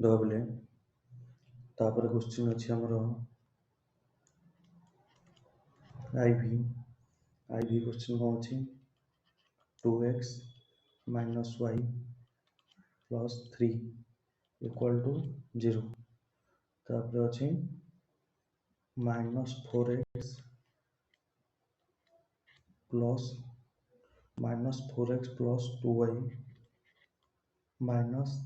देखले तापर क्वेश्चन अच्छी आमर आईवी आईवी क्वेश्चन कौन अच्छी 2x minus Y plus 3 equal to 0 तापर अच्छी minus 4x plus 2y minus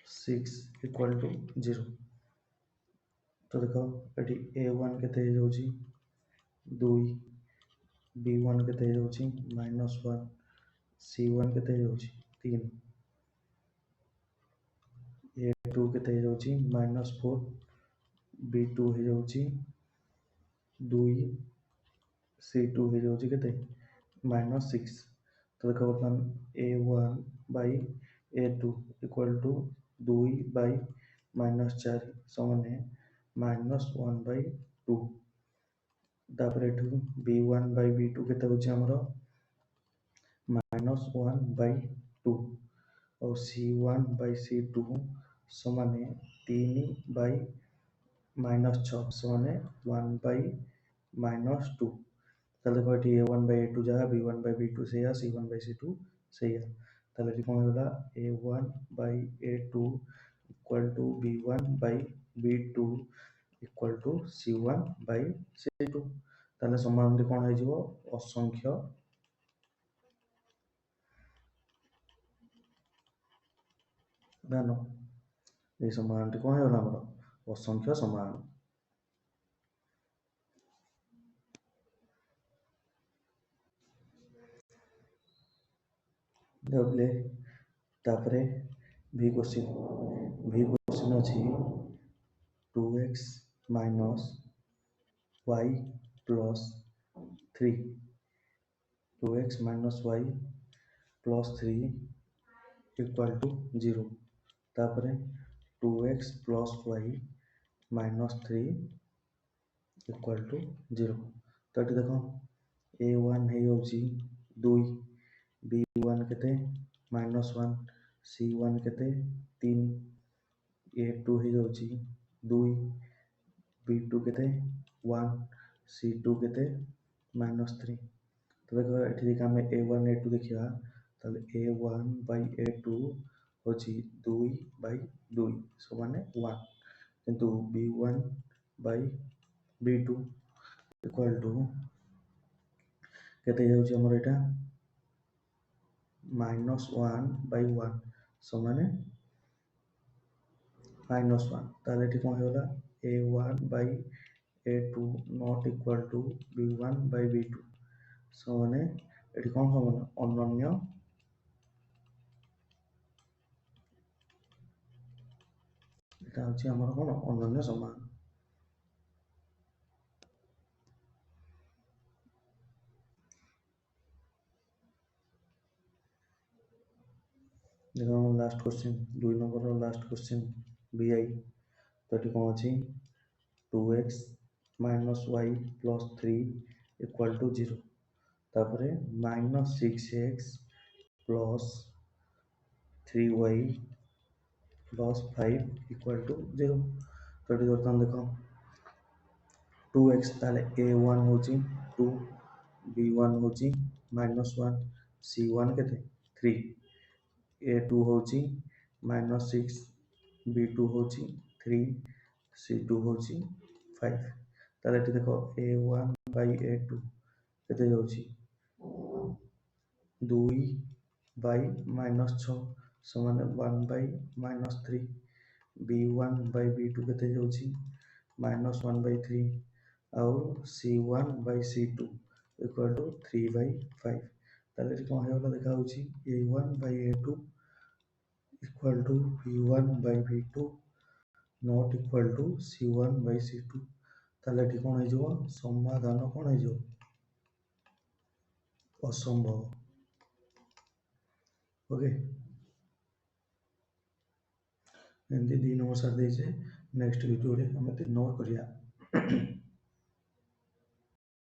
6 equal to 0 तो देख ये a1 केते जाउची 2 b1 केते जाउची -1 c1 केते जाउची 3 a2 केते जाउची -4 b2 हो जाउची 2 c2 हो जाउची केते -6 तो देख बर्तमान a1 by a2 equal to 2 by -4 समान -1/2 तापर एठू b1 बाई b2 केते होची हमरो -1/2 और c1 बाई c2 समान 3 बाई -6 समान 1/-2 ताले देखो एठी a1 बाई a2 जहाँ b1 बाई b2 से या c1 बाई c2 से या ताले एठी कोन होला a1 by a2 equal to b1 by b2 equal to c1 by c2 ताले समान कोन हो जिवो असंख्य दानो ये समान कोन होला हमर असंख्य समान डबले तापरे v क्वेश्चन अछि 2x minus y plus 3 2x minus y plus 3 equal to 0 तापरे 2x plus y minus 3 equal to 0 तो ये देखो a1 है होची 2 b1 केते -1 c1 केते 3 a2 है होची 2 b2 केते 1 c2 केते -3 तो देखो एठी हम a1 a2 देखिया तले a1 बाई a2 होची 2 बाई 2 समान 1 किंतु b1 by b2 equal to केते जाउची हमर एटा -1 बाई 1 समान -1 ताले एठी कोन होला a1 by a2 not equal to b1 by b2 समान एठी कोन समान अनन्य एटा होची हमर कोन अनन्य समान देखो लास्ट क्वेश्चन 2 नंबर रो लास्ट क्वेश्चन bi तो एठी कोन अछि 2x minus y plus 3 equal to 0 तापरे -6x plus 3y plus 5 equal to 0 तो एठी बर्तमान देखो 2x ताले a1 होची 2 b1 होची -1 c1 केते 3 a2 होची -6 b2 होची 3 c2 होची 5 ताले एठी देखो a1 बाई a2 केते जाउची 2 बाई -6 समान 1 बाई -3 b1 बाई b2 केते जाउची -1/3 और c1 by c2 equal to 3/5 ताले एठी कोन होला देखा होची a1 by a2 equal to b1 by b2 not equal to c1 by c2 ताले एठी कोन हे जो समाधान कोन हे जो असंभव ओके एंदी 3 नंबर साथ दे नेक्स्ट वीडियो रे हम 3 नंबर करिया